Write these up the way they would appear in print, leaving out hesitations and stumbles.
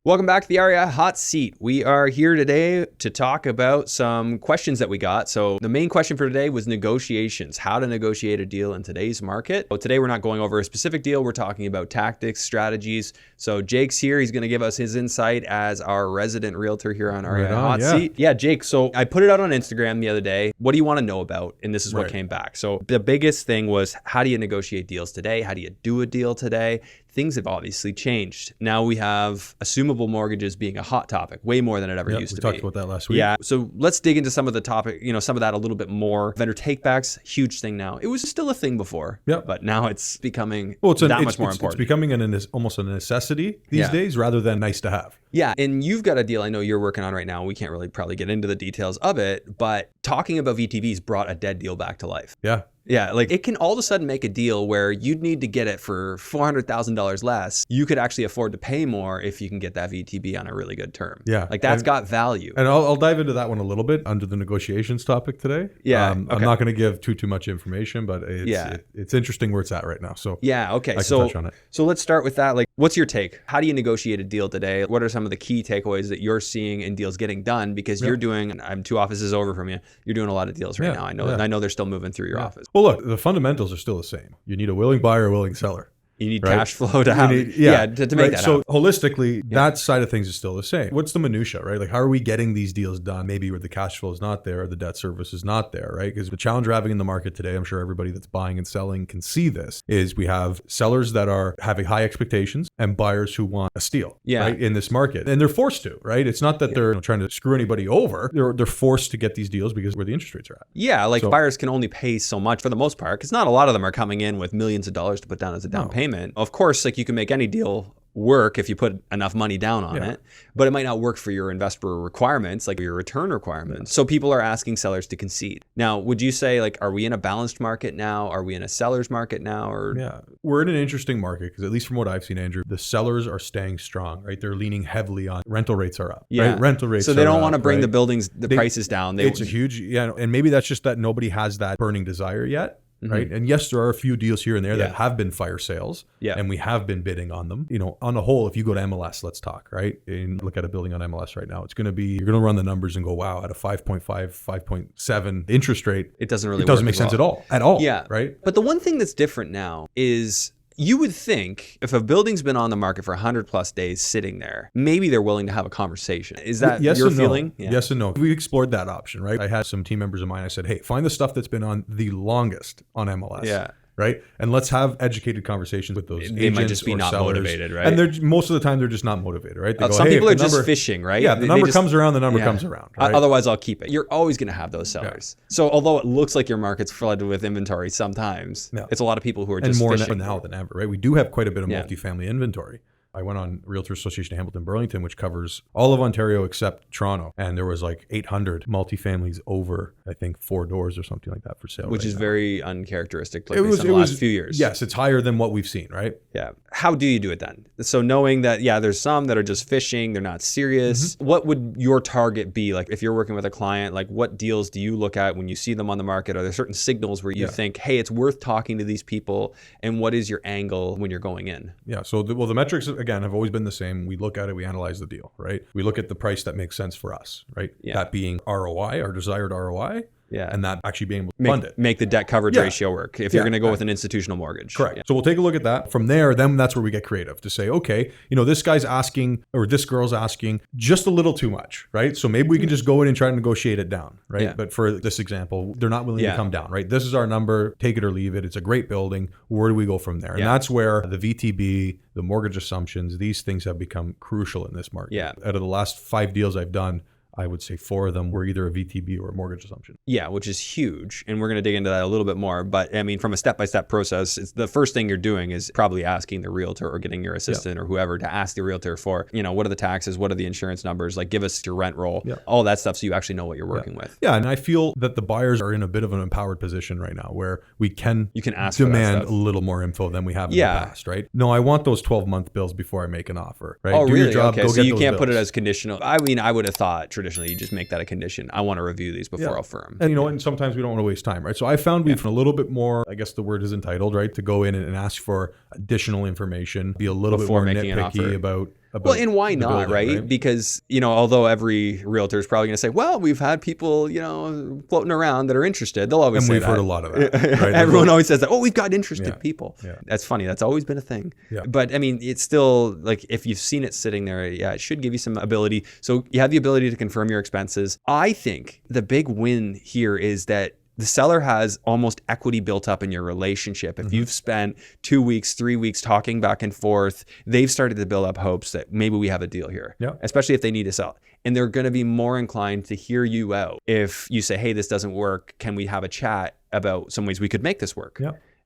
Welcome back to the REI Hot Seat. We are here today to talk about some questions that we got. So the main question for today was negotiations, how to negotiate a deal in today's market. So today we're not going over a specific deal. We're talking about tactics, strategies. So Jake's here. He's going to give us his insight as our resident realtor here on REI Hot Seat. Yeah, Jake. So I put it out on Instagram the other day. What do you want to know about? And this is what came back. So the biggest thing was, how do you negotiate deals today? How do you do a deal today? Things have obviously changed. Now we have assumable mortgages being a hot topic, way more than it ever used to be. We talked about that last week. Yeah. So let's dig into some of the topic, some of that a little bit more. Vendor takebacks, huge thing now. It was still a thing before, but now it's becoming much more important. It's becoming almost a necessity these days rather than nice to have. Yeah. And you've got a deal I know you're working on right now. We can't really probably get into the details of it, but talking about VTVs brought a dead deal back to life. Yeah. Yeah, like it can all of a sudden make a deal where you'd need to get it for $400,000 less. You could actually afford to pay more if you can get that VTB on a really good term. Yeah. Like that's got value. And I'll dive into that one a little bit under the negotiations topic today. Yeah. I'm not going to give too much information, but it's interesting where it's at right now. So yeah, okay. I can touch on it. So let's start with that. Like, what's your take? How do you negotiate a deal today? What are some of the key takeaways that you're seeing in deals getting done? Because you're doing, I'm 2 offices over from you, you're doing a lot of deals right now. I know they're still moving through your office. Well, look, the fundamentals are still the same. You need a willing buyer, a willing seller. You need cash flow to have, to make that happen. So holistically, that side of things is still the same. What's the minutia, right? Like, how are we getting these deals done? Maybe where the cash flow is not there, or the debt service is not there, right? Because the challenge we're having in the market today, I'm sure everybody that's buying and selling can see this, is we have sellers that are having high expectations and buyers who want a steal, right, in this market. And they're forced to, right? It's not that they're trying to screw anybody over. They're forced to get these deals because where the interest rates are at. Yeah, buyers can only pay so much for the most part, because not a lot of them are coming in with millions of dollars to put down as a down payment. Of course, you can make any deal work if you put enough money down on it, but it might not work for your investor requirements, like your return requirements. So people are asking sellers to concede. Now, would you say, are we in a balanced market now? Are we in a seller's market now? Or we're in an interesting market because, at least from what I've seen, Andrew, the sellers are staying strong, right? They're leaning heavily on rental rates are up. Right? Rental rates. So they don't want to bring the prices down. It's a huge, and maybe that's just that nobody has that burning desire yet. Right. And yes, there are a few deals here and there that have been fire sales and we have been bidding on them. On the whole, if you go to MLS, let's talk, right? And look at a building on MLS right now. It's going to be, you're going to run the numbers and go, wow, at a 5.5, 5.7 interest rate, it doesn't make sense at all. Yeah. Right. But the one thing that's different now is, you would think if a building's been on the market for 100 plus days sitting there, maybe they're willing to have a conversation. Is that your feeling? Yeah. Yes and no. We explored that option, right? I had some team members of mine. I said, hey, find the stuff that's been on the longest on MLS. Yeah. Right. And let's have educated conversations with those agents. They might just be not sellers. Motivated, right? And most of the time, they're just not motivated, right? They go, some people are just fishing, right? Yeah, the number comes around, the number comes around. Right? Otherwise, I'll keep it. You're always going to have those sellers. Yeah. So although it looks like your market's flooded with inventory sometimes, it's a lot of people who are just fishing. And more now than ever, right? We do have quite a bit of multifamily inventory. I went on Realtor Association of Hamilton Burlington, which covers all of Ontario except Toronto. And there was 800 multifamilies over, I think, 4 doors or something like that for sale. Which is very uncharacteristic in the last few years. Yes, it's higher than what we've seen, right? Yeah. How do you do it then? So knowing that, there's some that are just fishing, they're not serious. What would your target be? If you're working with a client, what deals do you look at when you see them on the market? Are there certain signals where you think, hey, it's worth talking to these people? And what is your angle when you're going in? Yeah. So the metrics, again, have always been the same. We look at it, we analyze the deal, right? We look at the price that makes sense for us, right? Yeah. That being ROI, our desired ROI. Yeah. And that actually being able to fund it. Make the debt coverage ratio work if you're going to go with an institutional mortgage. Correct. Yeah. So we'll take a look at that. From there, then that's where we get creative to say, okay, this guy's asking, or this girl's asking just a little too much, right? So maybe we can just go in and try to negotiate it down, right? Yeah. But for this example, they're not willing to come down, right? This is our number, take it or leave it. It's a great building. Where do we go from there? And that's where the VTB, the mortgage assumptions, these things have become crucial in this market. Yeah. Out of the last 5 deals I've done, I would say 4 of them were either a VTB or a mortgage assumption. Yeah, which is huge. And we're going to dig into that a little bit more. But from a step-by-step process, it's the first thing you're doing is probably asking the realtor or getting your assistant or whoever to ask the realtor for, what are the taxes? What are the insurance numbers? Give us your rent roll, all that stuff so you actually know what you're working with. Yeah, and I feel that the buyers are in a bit of an empowered position right now where you can ask demand a little more info than we have in the past, right? No, I want those 12-month bills before I make an offer, right? Oh, Do really? your job, okay, go so get you those can't bills. put it as conditional. I would have thought traditionally you just make that a condition. I want to review these before I'll firm. And and sometimes we don't want to waste time, right? So I found we've been a little bit more, I guess the word is entitled, right? To go in and ask for additional information, be a little bit more nitpicky about about Well, and why the not, building, right? Because, although every realtor is probably going to say, well, we've had people, floating around that are interested. They'll always And say we've that. heard a lot of that. Right? Everyone always says that. Oh, we've got interested people. Yeah. That's funny. That's always been a thing. Yeah. But I mean, it's still like if you've seen it sitting there, it should give you some ability. So you have the ability to confirm your expenses. I think the big win here is that the seller has almost equity built up in your relationship. If you've spent 2 weeks, 3 weeks talking back and forth, they've started to build up hopes that maybe we have a deal here, especially if they need to sell. And they're going to be more inclined to hear you out. If you say, hey, this doesn't work, can we have a chat about some ways we could make this work?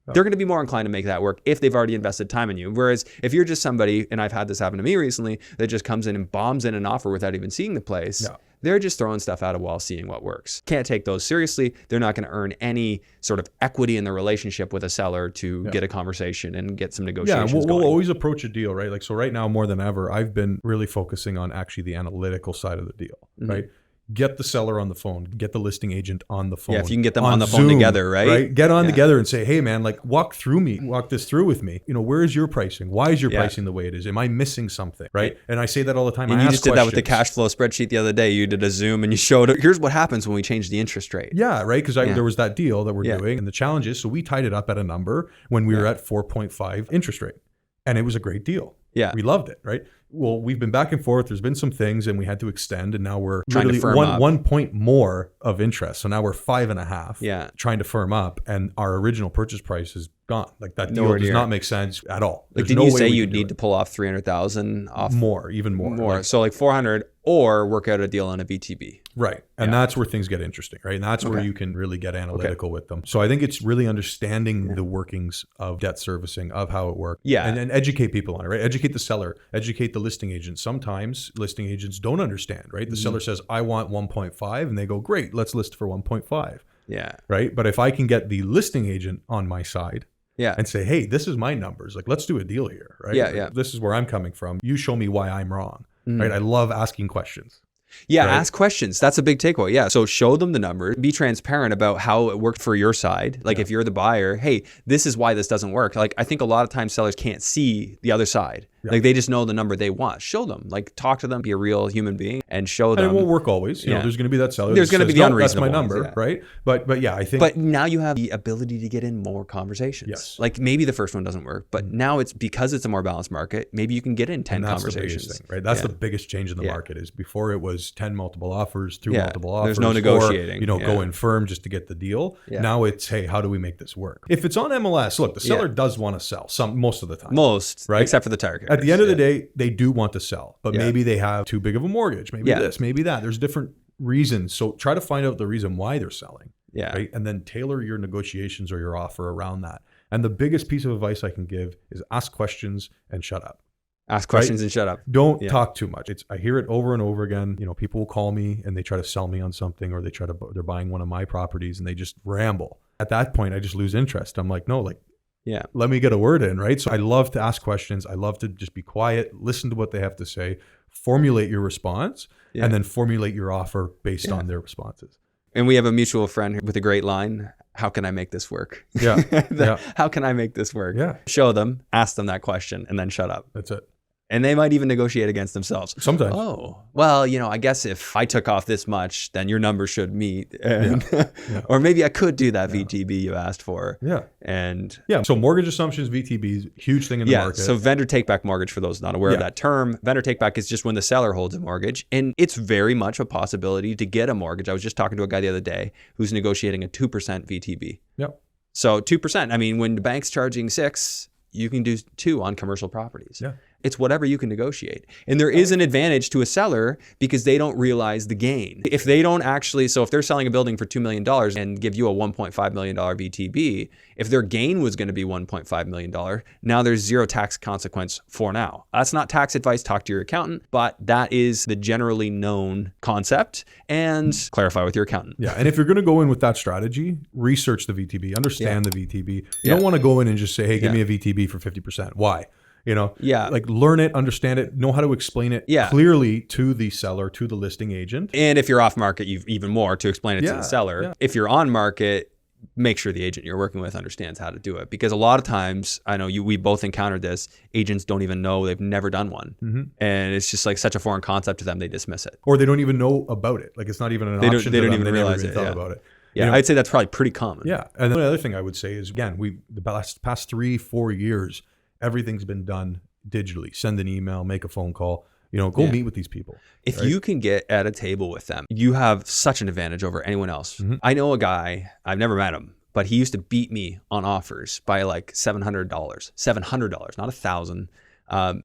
They're going to be more inclined to make that work if they've already invested time in you. Whereas if you're just somebody, and I've had this happen to me recently, that just comes in and bombs in an offer without even seeing the place, they're just throwing stuff at a wall, seeing what works. Can't take those seriously. They're not going to earn any sort of equity in the relationship with a seller to get a conversation and get some negotiations going. We'll always approach a deal, right? Like, so right now, more than ever, I've been really focusing on actually the analytical side of the deal, right? Get the seller on the phone, get the listing agent on the phone. Yeah, if you can get them on the phone together, right? Get on together and say, hey man, like walk this through with me. Where is your pricing? Why is your pricing the way it is? Am I missing something, right? And I say that all the time. And you just did that with the cash flow spreadsheet the other day. You did a Zoom and you showed, here's what happens when we change the interest rate. Yeah, right? Because there was that deal that we're doing. And the challenge is, so we tied it up at a number when we were at 4.5 interest rate. And it was a great deal. Yeah. We loved it, right? Well, we've been back and forth. There's been some things and we had to extend, and now we're trying to firm up. 1 point more of interest. So now we're 5.5 trying to firm up, and our original purchase price is gone. Like that deal does not make sense at all. Like, didn't you say you'd need to pull off 300,000 off? Even more. So like 400 or work out a deal on a VTB. Right. And that's where things get interesting, right? And that's where you can really get analytical with them. So I think it's really understanding the workings of debt servicing, of how it works. Yeah. And educate people on it, right? Educate the seller, educate the listing agent. Sometimes listing agents don't understand, right? The seller says, I want 1.5, and they go, great, let's list for 1.5. Yeah. Right. But if I can get the listing agent on my side, and say, hey, this is my numbers. Like, let's do a deal here, right? Yeah. This is where I'm coming from. You show me why I'm wrong, right? I love asking questions. Yeah, right? Ask questions. That's a big takeaway. Yeah. So show them the numbers. Be transparent about how it worked for your side. Like if you're the buyer, hey, this is why this doesn't work. Like I think a lot of times sellers can't see the other side. Like they just know the number they want. Show them. Like talk to them. Be a real human being and show them. And it won't work always. You know, there's going to be that seller. There's going to be the unreasonable. That's my number, right? But yeah, I think. But now you have the ability to get in more conversations. Yes. Like maybe the first one doesn't work, but now it's because it's a more balanced market. Maybe you can get in 10 conversations. The biggest thing, right? That's the biggest change in the market. Is before it was 10 multiple offers, 2 multiple offers. There's no negotiating. Or, going firm just to get the deal. Yeah. Now it's, hey, how do we make this work? If it's on MLS, look, the seller does want to sell most of the time. Right? Except for the tire carriers. At the end of the day, they do want to sell, but maybe they have too big of a mortgage. Maybe this, maybe that. There's different reasons. So try to find out the reason why they're selling. Yeah. Right? And then tailor your negotiations or your offer around that. And the biggest piece of advice I can give is ask questions and shut up. Ask questions and shut up. Don't talk too much. I hear it over and over again. People will call me and they try to sell me on something, or they're buying one of my properties and they just ramble. At that point, I just lose interest. I'm like, no, let me get a word in, right? So I love to ask questions. I love to just be quiet, listen to what they have to say, formulate your response, and then formulate your offer based on their responses. And we have a mutual friend with a great line. How can I make this work? Yeah. How can I make this work? Yeah. Show them, ask them that question, and then shut up. That's it. And they might even negotiate against themselves. Sometimes. Oh, well, I guess if I took off this much, then your number should meet. Or maybe I could do that VTB you asked for. Yeah. And so mortgage assumptions, VTBs, huge thing in the market. So vendor take-back mortgage, for those not aware of that term, vendor take-back is just when the seller holds a mortgage. And it's very much a possibility to get a mortgage. I was just talking to a guy the other day who's negotiating a 2% VTB. Yep. So 2%, I mean, when the bank's charging 6%, you can do 2% on commercial properties. Yeah. It's whatever you can negotiate. And there is an advantage to a seller because they don't realize the gain. If they don't actually, so if they're selling a building for $2 million and give you a $1.5 million VTB, if their gain was going to be $1.5 million, now there's zero tax consequence for now. That's not tax advice, talk to your accountant, but that is the generally known concept, and clarify with your accountant. Yeah, and if you're going to go in with that strategy, research the VTB, understand the VTB. You don't want to go in and just say, hey, give me a VTB for 50%. Why? Like learn it, understand it, know how to explain it clearly to the seller, to the listing agent. And if you're off market, you've even more to explain it to the seller. Yeah. If you're on market, make sure the agent you're working with understands how to do it. Because a lot of times, I know we both encountered this, agents don't even know, they've never done one. And it's just like such a foreign concept to them, they dismiss it. Or they don't even know about it. Like it's not even an option. They don't them. even realize it. Thought about it. Yeah, I'd say that's probably pretty common. Yeah. And then the other thing I would say is, again, the past 3-4 years, everything's been done digitally. Send an email, make a phone call, go meet with these people. If you can get at a table with them, you have such an advantage over anyone else. I know a guy, I've never met him, but he used to beat me on offers by like $700, not $1,000.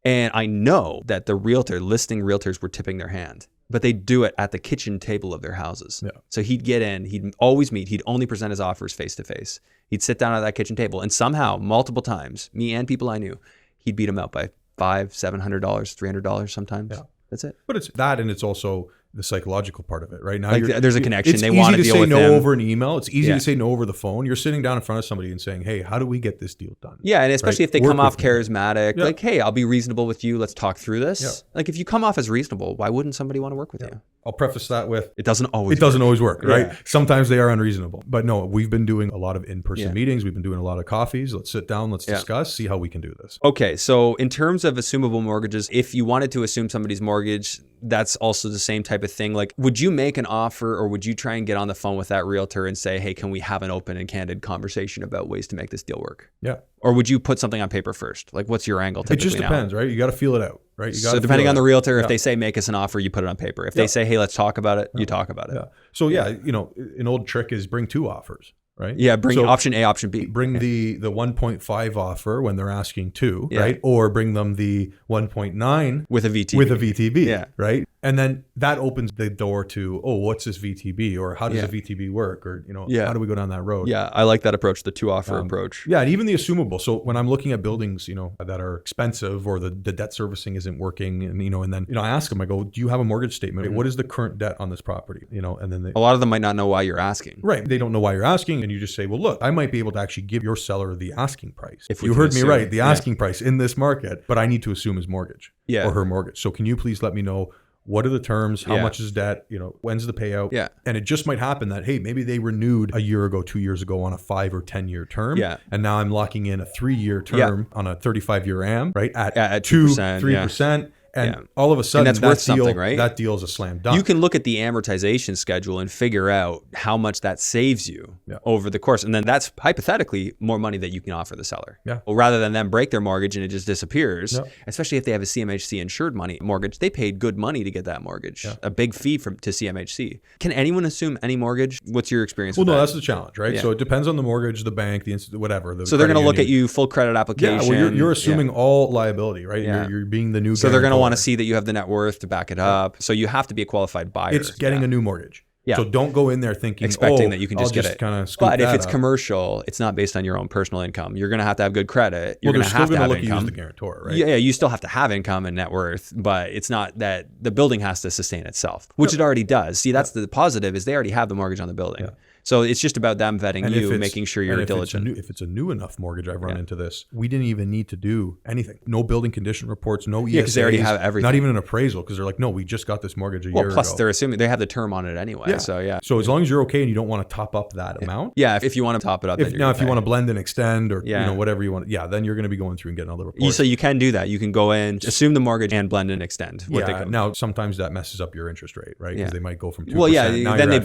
And I know that the listing realtors were tipping their hand, but they do it at the kitchen table of their houses. Yeah. So he'd get in, he'd always meet, he'd only present his offers face to face. He'd sit down at that kitchen table, and somehow, multiple times, me and people I knew, he'd beat them out by $500, $700, $300 sometimes. Yeah. That's it. But it's that, and it's also the psychological part of it, right? Now, like there's a connection. They want to deal with them. It's easy to say no over an email. It's easy to say no over the phone. You're sitting down in front of somebody and saying, hey, how do we get this deal done? Yeah, and especially if they come off charismatic, like, hey, I'll be reasonable with you. Let's talk through this. Yeah. Like, if you come off as reasonable, why wouldn't somebody want to work with you? I'll preface that with, it doesn't always work, right? Yeah. Sometimes they are unreasonable. But no, we've been doing a lot of in-person meetings. We've been doing a lot of coffees. Let's sit down. Let's discuss, see how we can do this. Okay, so in terms of assumable mortgages, if you wanted to assume somebody's mortgage, that's also the same type of thing. Like, would you make an offer, or would you try and get on the phone with that realtor and say, hey, can we have an open and candid conversation about ways to make this deal work? Yeah. Or would you put something on paper first? Like, what's your angle typically? It just depends, right? You got to feel it out, right? So depending on the realtor, if they say make us an offer, you put it on paper. If they say, hey, let's talk about it, you talk about it. Yeah. So an old trick is bring 2 offers. Right? Yeah, bring option A, option B. Bring the 1.5 offer when they're asking 2, right? Or bring them the 1.9 with a VTB. Right? And then that opens the door to, what's this VTB? Or how does a VTB work? Or, how do we go down that road? Yeah, I like that approach, the 2 offer approach. Yeah, and even the assumable. So when I'm looking at buildings, that are expensive, or the debt servicing isn't working, and then, I ask them, I go, do you have a mortgage statement? What is the current debt on this property? And then a lot of them might not know why you're asking. Right. They don't know why you're asking. And you just say, well, look, I might be able to actually give your seller the asking price. If you heard me right, the asking price in this market, but I need to assume his mortgage or her mortgage. So can you please let me know, what are the terms? How much is debt? When's the payout? Yeah. And it just might happen that, hey, maybe they renewed a year ago, 2 years ago on a 5 or 10 year term. Yeah. And now I'm locking in a 3-year term on a 35-year AM, right? At 2%, 3%. And all of a sudden, that's worth something, right? That deal is a slam dunk. You can look at the amortization schedule and figure out how much that saves you over the course. And then that's hypothetically more money that you can offer the seller. Yeah. Well, rather than them break their mortgage and it just disappears, especially if they have a CMHC insured mortgage, they paid good money to get that mortgage, a big fee to CMHC. Can anyone assume any mortgage? What's your experience with that? Well, no, that's the challenge, right? Yeah. So it depends on the mortgage, the bank, whatever. So they're going to look at you, full credit application. Yeah, well, you're assuming all liability, right? Yeah. You're being the new guy. So they're going to want to see that you have the net worth to back it up. So you have to be a qualified buyer. It's getting a new mortgage. Yeah. So don't go in there thinking, expecting that you can just get it. But if it's up. Commercial, it's not based on your own personal income. You're going to have good credit. You're going to have to have income. Use the guarantor, right? Yeah, you still have to have income and net worth, but it's not that the building has to sustain itself, which it already does. See, that's the positive, is they already have the mortgage on the building. Yeah. So it's just about them vetting you, making sure you're diligent. If it's a new enough mortgage, I've run into this. We didn't even need to do anything. No building condition reports, no ESAs. Because they already have everything. Not even an appraisal, because they're like, no, we just got this mortgage a year ago. Plus they're assuming they have the term on it anyway. Yeah. So as long as you're okay and you don't want to top up that amount. Yeah, if you want to top it up. If you want to blend and extend or whatever you want, then you're going to be going through and getting all the reports. So you can do that. You can go in, assume the mortgage and blend and extend. Now sometimes that messes up your interest rate, right? Because they might go from 2%. Well, then they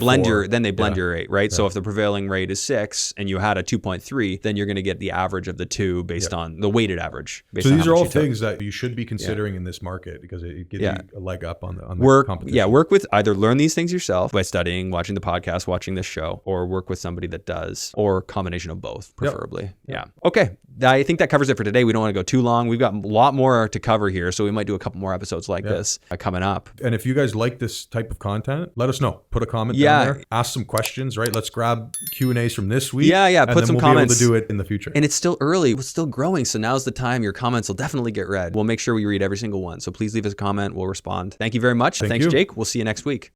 blend your rate, right? So if the prevailing rate is 6 and you had a 2.3, then you're going to get the average of the 2 based on the weighted average. So these are all things that you should be considering in this market, because it gives you a leg up on the competition. Yeah, work with, either learn these things yourself by studying, watching the podcast, watching this show, or work with somebody that does, or combination of both, preferably. Yeah. Okay. I think that covers it for today. We don't want to go too long. We've got a lot more to cover here, so we might do a couple more episodes like this coming up. And if you guys like this type of content, let us know. Put a comment down there. Ask some questions, right? Let's grab Q&As from this week. Yeah. Put some comments. Be able to do it in the future. And it's still early. We're still growing, so now's the time. Your comments will definitely get read. We'll make sure we read every single one. So please leave us a comment. We'll respond. Thank you very much. Thanks, Jake. We'll see you next week.